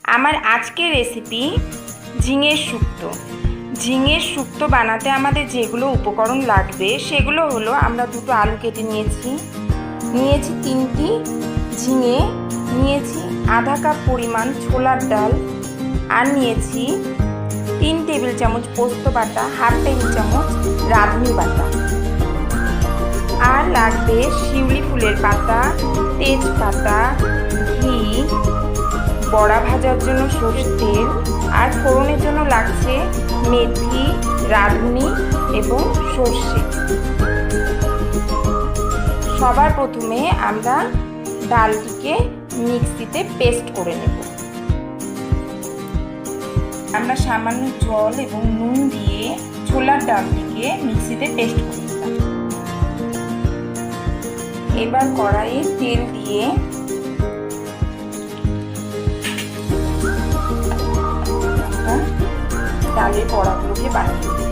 আমার আজকের রেসিপি ঝিঙের শুক্তো। ঝিঙের শুক্তো বানাতে আমাদের যেগুলো উপকরণ লাগবে সেগুলো হলো, আমরা দুটো আলু কেটে নিয়েছি, 3টি ঝিঙে, নিয়েছি আধা কাপ পরিমাণ ছোলার ডাল, আর নিয়েছি 3 টেবিল চামচ পোস্ত বাটা, হাফ টেবিল চামচ রাঁধুনি বাটা, আর লাগবে শিউলি ফুলের পাতা, তেজপাতা, ঘি, বড়া ভাজার জন্য সরষের তেল, আর ফোড়নের জন্য লাগছে মেথি, রাঁধুনি এবং সর্ষে। সবার প্রথমে আমরা ডালটিকে মিক্সিতে পেস্ট করে নেব। আমরা সামান্য জল এবং নুন দিয়ে ছোলার ডালটিকে মিক্সিতে পেস্ট করে নিলাম। এবার কড়াইয়ে তেল দিয়ে ডালের বড়াগুলোকে বানিয়ে দিই।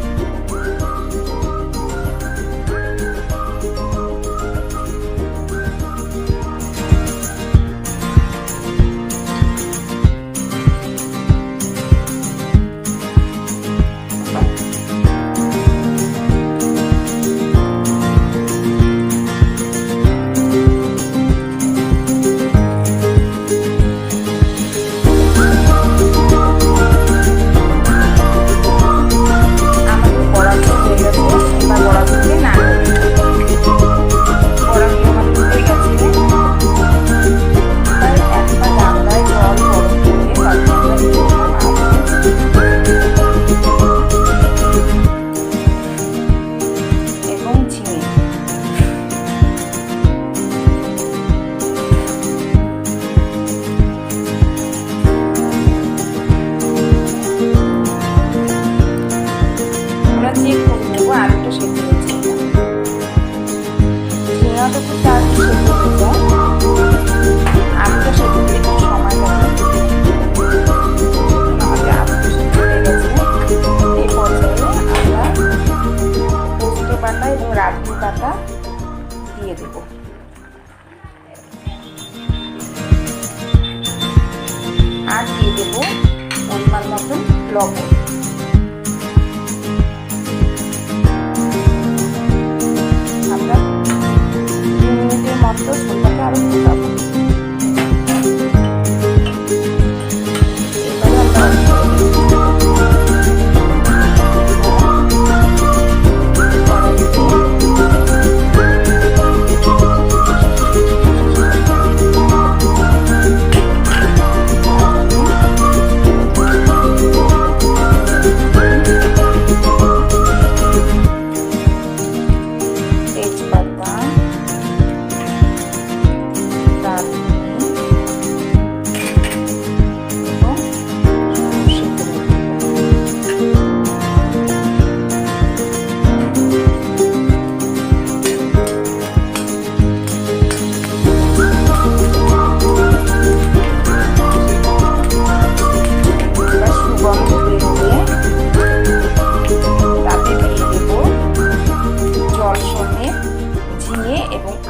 চেক করে নেবো আলুটা সেদ্ধ হয়েছে। ঝিঙাটা খুব তাড়াতাড়ি সেদ্ধ হয়ে যায়, আলুটা সেদ্ধ হতে একটু সময় লাগে। আমাদের আলুটা সেদ্ধ হয়ে গেছে। এই পর্যায়ে আমরা পোস্ত বাটা এবং রাঁধুনি বাটা দিয়ে দেব। আর দিয়ে দেব পরিমাণ মতন লবণ। মতো ছোলাটা আরো ফুটাবো।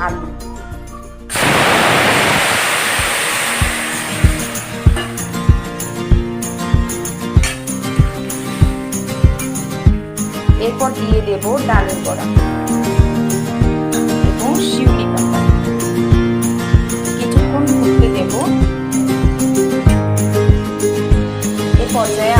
আলু এরপর দিয়ে দেব ডালের বড়া এবং শিউলি পাতা। কিছুক্ষণ ফুটতে দেব। এ পর্যায়ে